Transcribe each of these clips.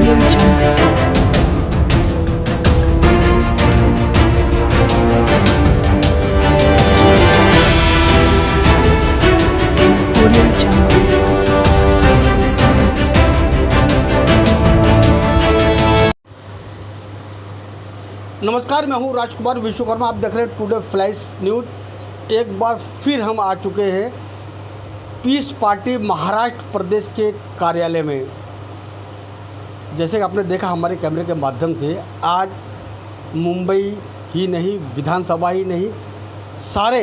Audio Jungle. Audio Jungle. नमस्कार, मैं हूं राजकुमार विश्वकर्मा। आप देख रहे हैं टुडे फ्लैश न्यूज़। एक बार फिर हम आ चुके हैं पीस पार्टी महाराष्ट्र प्रदेश के कार्यालय में। जैसे कि आपने देखा हमारे कैमरे के माध्यम से, आज मुंबई ही नहीं, विधानसभा ही नहीं, सारे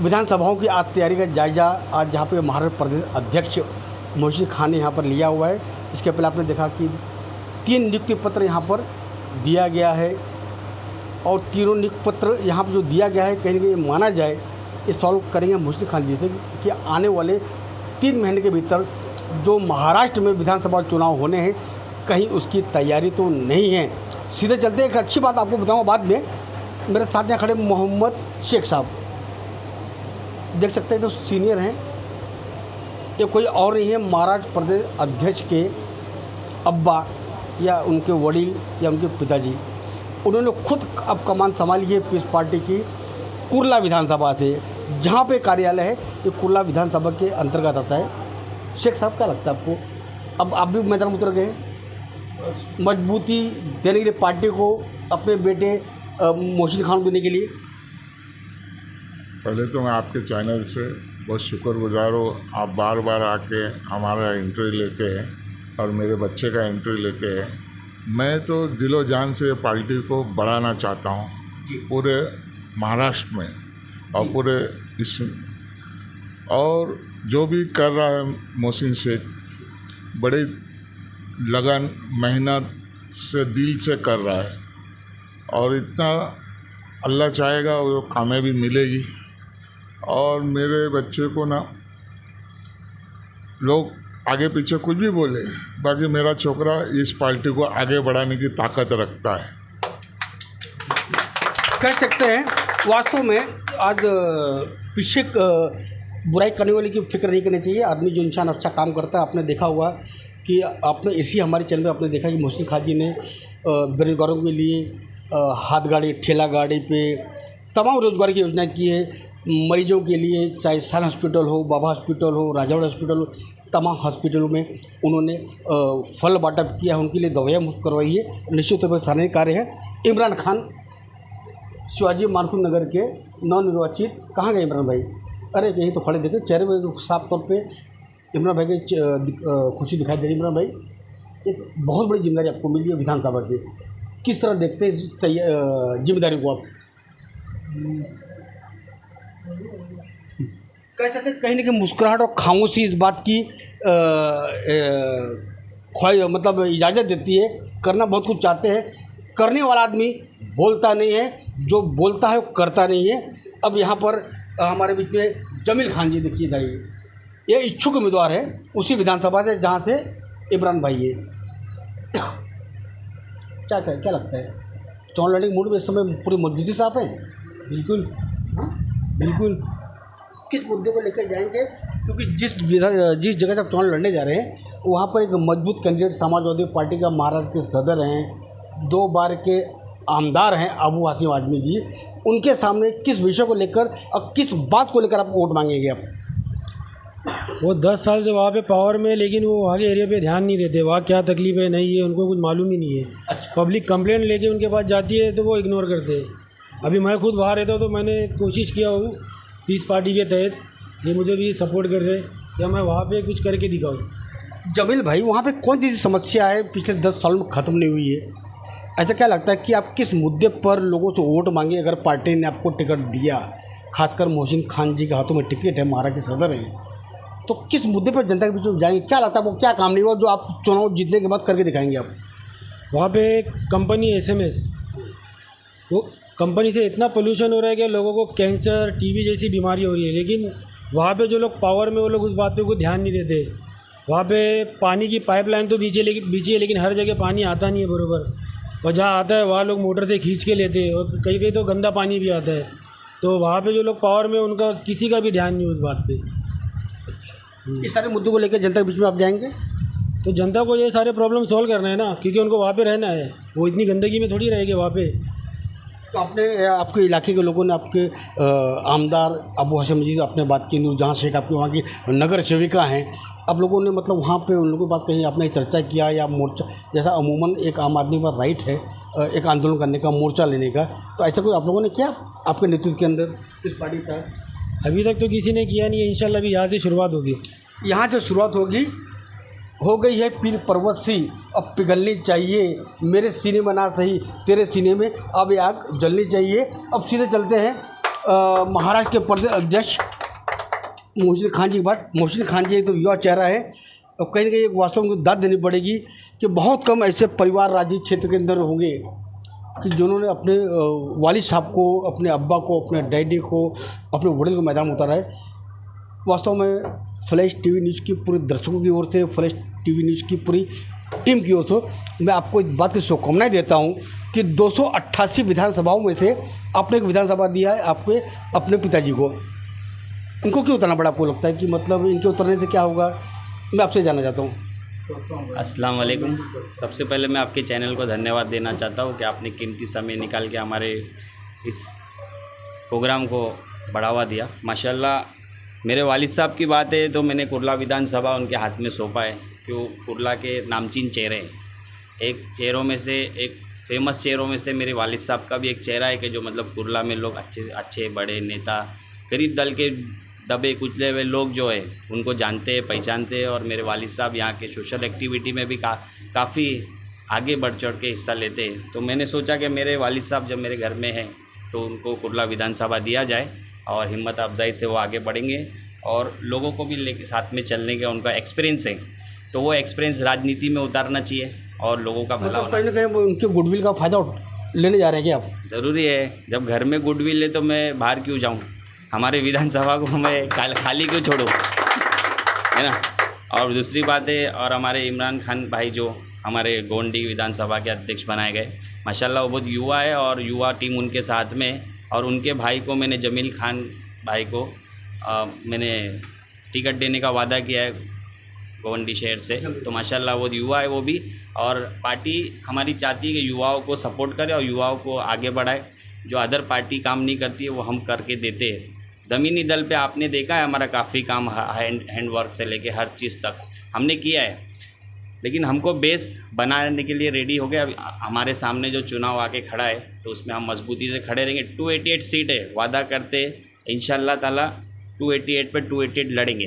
विधानसभाओं की आज तैयारी का जायज़ा आज यहाँ पे महाराष्ट्र प्रदेश अध्यक्ष मोहसिन खान ने यहाँ पर लिया हुआ है। इसके पहले आपने देखा कि 3 नियुक्ति पत्र यहाँ पर दिया गया है और तीनों नियुक्ति पत्र यहाँ पर जो दिया गया है, कहीं ना कहीं माना जाए ये सॉल्व करेंगे मोहसिन खान जी से कि आने वाले 3 महीने के भीतर जो महाराष्ट्र में विधानसभा चुनाव होने हैं, कहीं उसकी तैयारी तो नहीं है। सीधे चलते एक अच्छी बात आपको बताऊंगा बाद में। मेरे साथ यहाँ खड़े मोहम्मद शेख साहब, देख सकते हैं तो सीनियर हैं, ये कोई और नहीं है, महाराष्ट्र प्रदेश अध्यक्ष के अब्बा या उनके वडील या उनके पिताजी। उन्होंने खुद अब कमान संभाली है पीस पार्टी की कुर्ला विधानसभा से, जहाँ पे कार्यालय है ये कुर्ला विधानसभा के अंतर्गत आता है। शेख साहब, क्या लगता है आपको, अब आप भी मैदान में उतर गए, मजबूती देने के लिए पार्टी को, अपने बेटे मोहसिन खान को देने के लिए? पहले तो मैं आपके चैनल से बहुत शुक्रगुजार हूँ। आप बार बार आके हमारा इंटरव्यू लेते हैं और मेरे बच्चे का इंटरव्यू लेते हैं। मैं तो दिलो जान से पार्टी को बढ़ाना चाहता हूँ पूरे महाराष्ट्र में और पूरे इसमें। और जो भी कर रहा है मोहसिन शेख, बड़े लगन मेहनत से दिल से कर रहा है और इतना अल्लाह चाहेगा वो कामयाबी मिलेगी। और मेरे बच्चे को ना लोग आगे पीछे कुछ भी बोले, बाकी मेरा छोकरा इस पार्टी को आगे बढ़ाने की ताकत रखता है। कह सकते हैं वास्तव में आज पीछे बुराई करने वाले की फिक्र नहीं करनी चाहिए। आदमी जो इंसान अच्छा काम करता है, आपने देखा हुआ कि आपने इसी हमारे चैनल में आपने देखा कि मोहसिन खान जी ने बेरोजगारों के लिए हाथ गाड़ी, ठेला गाड़ी पे तमाम रोजगार की योजना की है। मरीजों के लिए चाहे सन हॉस्पिटल हो, बाबा हॉस्पिटल हो, राजौड़ हॉस्पिटल हो, तमाम हॉस्पिटलों में उन्होंने फल बाँटप किया है, उनके लिए दवाइयाँ मुफ्त करवाई है। निश्चित तौर पर सराहनीय कार्य है। इमरान खान शिवाजी मानपुर नगर के नवनिर्वाचित, कहाँ गए इमरान भाई? अरे यहीं तो खड़े, देखे चेहरे में तो साफ तौर पे इमरान भाई की खुशी दिखाई दे रही। इमरान भाई, एक बहुत बड़ी जिम्मेदारी आपको मिली है विधानसभा की, किस तरह देखते हैं इस जिम्मेदारी को आप? कह सकते हैं कहीं ना कहीं मुस्कुराहट और खामोशी इस बात की मतलब इजाज़त देती है। करना बहुत कुछ चाहते हैं, करने वाला आदमी बोलता नहीं है, जो बोलता है वो करता नहीं है। अब यहाँ पर हमारे बीच में जमील खान जी देखिए भाई, ये इच्छुक उम्मीदवार है उसी विधानसभा से जहाँ से इमरान भाई है। क्या लगता है, चुनाव लड़ने के मूड में इस समय पूरी मजबूती से आप हैं? बिल्कुल, हाँ बिल्कुल। किस मुद्दे को लेकर जाएंगे, क्योंकि जिस जगह तक चुनाव लड़ने जा रहे हैं वहाँ पर एक मजबूत कैंडिडेट समाजवादी पार्टी का महाराष्ट्र के सदर हैं, 2 बार के आमदार हैं अबू हाशिम आजमी जी। उनके सामने किस विषय को लेकर और किस बात को लेकर आप वोट मांगेंगे आप? वो 10 साल से वहाँ पे पावर में, लेकिन वो आगे एरिया पे ध्यान नहीं देते। वहाँ क्या तकलीफ है नहीं है उनको कुछ मालूम ही नहीं है। पब्लिक कंप्लेंट लेके उनके पास जाती है तो वो इग्नोर करते हैं। अभी मैं खुद बाहर रहता हूँ तो मैंने कोशिश किया हूँ पीस पार्टी के तहत, ये मुझे भी सपोर्ट कर रहे हैं या मैं वहाँ पे कुछ करके दिखाऊँ। जमील भाई, वहाँ पे कौन सी समस्या है पिछले 10 साल में ख़त्म नहीं हुई है? ऐसा क्या लगता है कि आप किस मुद्दे पर लोगों से वोट मांगे अगर पार्टी ने आपको टिकट दिया? खासकर मोहसिन खान जी के हाथों में टिकट है, महाराष्ट्र के सदर हैं, तो किस मुद्दे पर जनता के बीच में जाएंगे? क्या लगता है आपको, क्या काम नहीं हुआ जो आप चुनाव जीतने के बाद करके दिखाएंगे आप? वहाँ पे कंपनी SMS, वो कंपनी से इतना पोल्यूशन हो रहा है कि लोगों को कैंसर, टीबी जैसी बीमारी हो रही है। लेकिन वहाँ पे जो लोग पावर में, वो लोग उस बात पे कोई ध्यान नहीं देते। वहाँ पे पानी की पाइपलाइन तो बीची है, लेकिन हर जगह पानी आता नहीं है बराबर, और जहाँ आता है वहाँ लोग मोटर से खींच के लेते हैं और कहीं कहीं तो गंदा पानी भी आता है। तो वहाँ पे जो लोग पावर में, उनका किसी का भी ध्यान नहीं उस बात पे। इस सारे मुद्दों को लेकर जनता के बीच में आप जाएंगे? तो जनता को ये सारे प्रॉब्लम सॉल्व करना है ना, क्योंकि उनको वहाँ पे रहना है, वो इतनी गंदगी में थोड़ी रहेंगे वहाँ पे। तो आपके इलाके के लोगों ने आपके आमदार अबू हसन मजीद आपने बात की, नूरजहां शेख आपकी वहाँ की नगर सेविका हैं, आप लोगों ने मतलब वहाँ पे उन लोगों की बात कही, आपने चर्चा किया या मोर्चा, जैसा अमूमन एक आम आदमी पर राइट है एक आंदोलन करने का, मोर्चा लेने का, तो ऐसा कोई आप लोगों ने किया आपके नेतृत्व के अंदर इस पार्टी का? अभी तक तो किसी ने किया नहीं है, इंशाल्लाह अभी यहाँ से शुरुआत होगी। यहाँ से शुरुआत होगी, हो गई है पीर पर्वत सी अब पिघलनी चाहिए, मेरे सीने में ना सही तेरे सीने में अब ये आग जलनी चाहिए। अब सीधे चलते हैं महाराष्ट्र के प्रदेश अध्यक्ष मोहसिन खान जी की बात। मोहसिन खान जी एक तो युवा चेहरा है, अब कहीं ना कहीं एक वास्तव में दाद देनी पड़ेगी कि बहुत कम ऐसे परिवार राजनीतिक क्षेत्र के अंदर होंगे कि जिन्होंने अपने वालिद साहब को, अपने अब्बा को, अपने डैडी को, अपने वडील को मैदान में उतारा है। वास्तव में फ्लैश टीवी न्यूज़ की पूरे दर्शकों की ओर से, फ्लैश टीवी न्यूज़ की पूरी टीम की ओर से मैं आपको इस बात की शुभकामनाएं देता हूं कि 288 विधानसभाओं में से आपने एक विधानसभा दिया है आपके अपने पिताजी को। इनको क्यों उतरना पड़ा, आपको लगता है कि मतलब इनके उतरने से क्या होगा? मैं आपसे जानना चाहता हूँ। अस्सलाम वालेकुम। सबसे पहले मैं आपके चैनल को धन्यवाद देना चाहता हूँ कि आपने कीमती समय निकाल के हमारे इस प्रोग्राम को बढ़ावा दिया। माशाल्लाह मेरे वालिद साहब की बात है तो मैंने कुर्ला विधानसभा उनके हाथ में सौंपा है, क्यों कुर्ला के नामचीन चेहरे हैं। एक चेहरों में से, एक फेमस चेहरों में से मेरे वालिद साहब का भी एक चेहरा है कि जो मतलब कुर्ला में लोग अच्छे बड़े नेता, गरीब दल के दबे कुचले हुए लोग जो है उनको जानते हैं, पहचानते हैं। और मेरे वालिद साहब यहाँ के सोशल एक्टिविटी में भी काफ़ी आगे बढ़ चढ़ के हिस्सा लेते हैं। तो मैंने सोचा कि मेरे वालिद साहब जब मेरे घर में हैं तो उनको कुर्ला विधानसभा दिया जाए और हिम्मत अफजाई से वो आगे बढ़ेंगे और लोगों को भी लेके साथ में चलने का उनका एक्सपीरियंस है, तो वो एक्सपीरियंस राजनीति में उतारना चाहिए और लोगों का भला मतलब कहीं ना कहीं उनके गुडविल का फ़ायदा लेने जा रहे हैं क्या आप? ज़रूरी है। जब घर में गुडविल है तो मैं बाहर क्यों जाऊँ, हमारे विधानसभा को मैं खाली क्यों छोड़ूँ, है ना। और दूसरी बात है, और हमारे इमरान खान भाई जो हमारे गोंडी विधानसभा के अध्यक्ष बनाए गए, माशाल्लाह वो बहुत युवा है और युवा टीम उनके साथ में। और उनके भाई को मैंने जमील खान भाई को मैंने टिकट देने का वादा किया है गोंडी शहर से, तो माशाल्लाह वो युवा है वो भी। और पार्टी हमारी चाहती है कि युवाओं को सपोर्ट करे और युवाओं को आगे बढ़ाए। जो अदर पार्टी काम नहीं करती है वो हम करके देते हैं। ज़मीनी दल पे आपने देखा है हमारा काफ़ी काम हैंड वर्क से लेके हर चीज़ तक हमने किया है, लेकिन हमको बेस बनाने के लिए रेडी हो गया। अभी हमारे सामने जो चुनाव आके खड़ा है तो उसमें हम मजबूती से खड़े रहेंगे। 288 सीट है, वादा करते इंशाल्लाह ताला 288 पे 288 लड़ेंगे।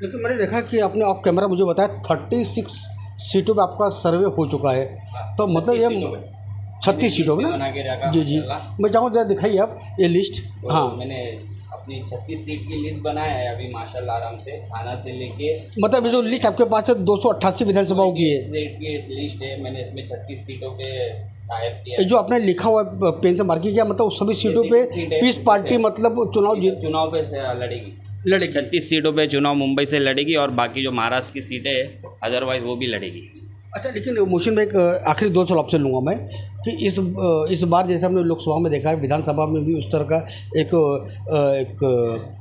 लेकिन मैंने देखा कि आपने ऑफ कैमरा मुझे बताया 36 सीटों पे आपका सर्वे हो चुका है, तो मतलब ये 36 सीटों में ना? जी मैं चाहूँ जरा दिखाइए आप ये लिस्ट। हाँ मैंने अपनी 36 सीट की लिस्ट बनाया है अभी माशाल्लाह, आराम से थाना से लेके, मतलब ये जो लिस्ट आपके पास है 288 विधानसभाओं की है, लिस्ट है। मैंने इसमें 36 सीटों पे टाइप किया। जो आपने लिखा हुआ पेन से मार्क किया, मतलब उस सभी सीटों पे पीस पार्टी मतलब चुनाव पे लड़ेगी। 36 सीटों पे चुनाव मुंबई से लड़ेगी और बाकी जो महाराष्ट्र की सीटें है अदरवाइज वो भी लड़ेगी। अच्छा, लेकिन मोहसिन भाई एक आखिरी 2 सवाल आपसे लूँगा मैं कि इस बार जैसे हमने लोकसभा में देखा है, विधानसभा में भी उस तरह का एक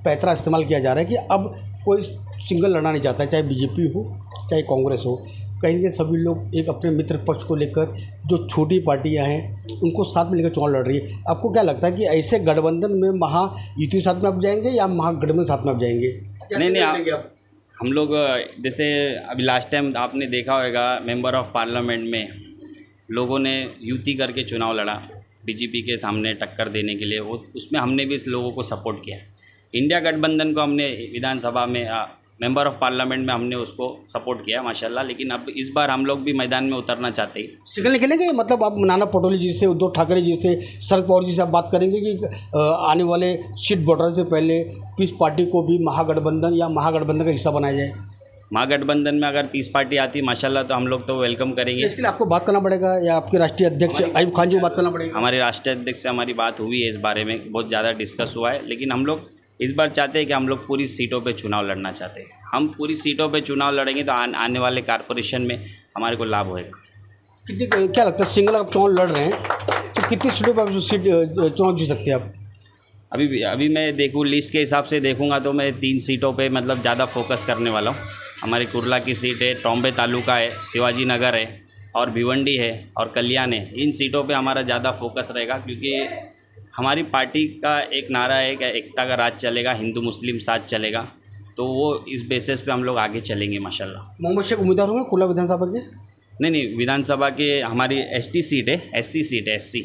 पैतरा इस्तेमाल किया जा रहा है कि अब कोई सिंगल लड़ना नहीं चाहता है, चाहे बीजेपी हो चाहे कांग्रेस हो। कहीं के सभी लोग एक अपने मित्र पक्ष को लेकर, जो छोटी पार्टियां हैं उनको साथ में लेकर चुनाव लड़ रही है। आपको क्या लगता है कि ऐसे गठबंधन में महायुति साथ में आप जाएंगे या महागठबंधन साथ में आप जाएंगे? नहीं, हम लोग जैसे अभी लास्ट टाइम आपने देखा होगा मेंबर ऑफ पार्लियामेंट में लोगों ने युति करके चुनाव लड़ा बीजेपी के सामने टक्कर देने के लिए, वो उसमें हमने भी इस लोगों को सपोर्ट किया। इंडिया गठबंधन को हमने विधानसभा में मेंबर ऑफ पार्लियामेंट में हमने उसको सपोर्ट किया माशाल्लाह। लेकिन अब इस बार हम लोग भी मैदान में उतरना चाहते हैं। सिग्नल निकलेंगे, मतलब आप नाना पटोले जी से, उद्धव ठाकरे जी से, शरद पवार जी से आप बात करेंगे कि आने वाले सीट बॉर्डर से पहले पीस पार्टी को भी महागठबंधन या महागठबंधन का हिस्सा बनाया जाए? महागठबंधन में अगर पीस पार्टी आती माशाल्लाह तो हम लोग तो वेलकम करेंगे। इसके लिए आपको बात करना पड़ेगा या आपके राष्ट्रीय अध्यक्ष अयूब खान जी को बात करना पड़ेगा? हमारे राष्ट्रीय अध्यक्ष से हमारी बात हुई है, इस बारे में बहुत ज़्यादा डिस्कस हुआ है। लेकिन हम लोग इस बार चाहते हैं कि हम लोग पूरी सीटों पे चुनाव लड़ना चाहते हैं। हम पूरी सीटों पे चुनाव लड़ेंगे तो आने वाले कॉर्पोरेशन में हमारे को लाभ होएगा। कितनी, क्या लगता है सिंगल आप चुनाव लड़ रहे हैं तो कितनी सीटों पर आप चुनाव जीत सकते हैं आप? अभी मैं देखूँ लिस्ट के हिसाब से देखूँगा तो मैं 3 सीटों पे मतलब ज़्यादा फोकस करने वाला हूँ। हमारी कुर्ला की सीट है, टॉम्बे तालुका है, शिवाजी नगर है और भिवंडी है और कल्याण है। इन सीटों पे हमारा ज़्यादा फोकस रहेगा क्योंकि हमारी पार्टी का एक नारा है कि एकता का राज चलेगा, हिंदू मुस्लिम साथ चलेगा। तो वो इस बेसिस पे हम लोग आगे चलेंगे माशाल्लाह। मोहम्मद शेख उम्मीदवार होंगे कुर्ला विधानसभा के? नहीं, विधानसभा के हमारी एसटी सीट है, एससी सीट है, एससी।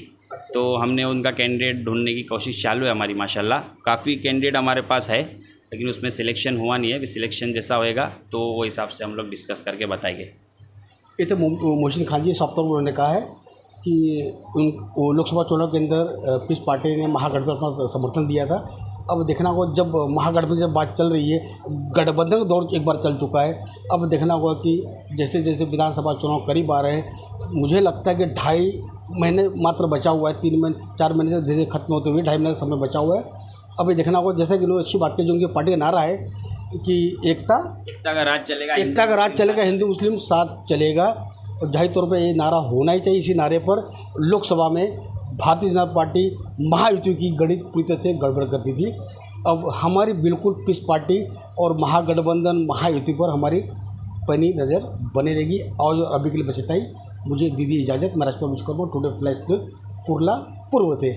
तो हमने उनका कैंडिडेट ढूंढने की कोशिश चालू है हमारी माशाल्लाह। काफ़ी कैंडिडेट हमारे पास है लेकिन उसमें सिलेक्शन हुआ नहीं है। अभी सिलेक्शन जैसा होएगा तो वो हिसाब से हम लोग डिस्कस करके बताएंगे। ये तो मोहसिन खान जी साफ तौर पर उन्होंने कहा है कि वो लोकसभा चुनाव के अंदर पीस पार्टी ने महागठबंधन का समर्थन दिया था। अब देखना होगा जब महागठबंधन जब बात चल रही है, गठबंधन का दौर एक बार चल चुका है। अब देखना होगा कि जैसे जैसे विधानसभा चुनाव करीब आ रहे हैं, मुझे लगता है कि 2.5 महीने मात्र बचा हुआ है, 3 महीने 4 महीने से धीरे खत्म होते हुए 2.5 महीने का समय बचा हुआ है। अब ये देखना होगा जैसे कि उन्होंने अच्छी बात की, जो उनकी पार्टी का नारा है कि एकता का राज चलेगा, एकता का राज चलेगा, हिंदू मुस्लिम साथ चलेगा। और जाहिर तौर पे ये नारा होना ही चाहिए। इसी नारे पर लोकसभा में भारतीय जनता पार्टी महायुति की गणित पूरी तरह से गड़बड़ करती थी। अब हमारी बिल्कुल पीस पार्टी और महागठबंधन महायुति पर हमारी पैनी नज़र बनी रहेगी। और अभी के लिए बस इतना ही। मुझे दीदी इजाज़त। मैं Rajkumar Vishwakarma, today flash news, Kurla पूर्व से।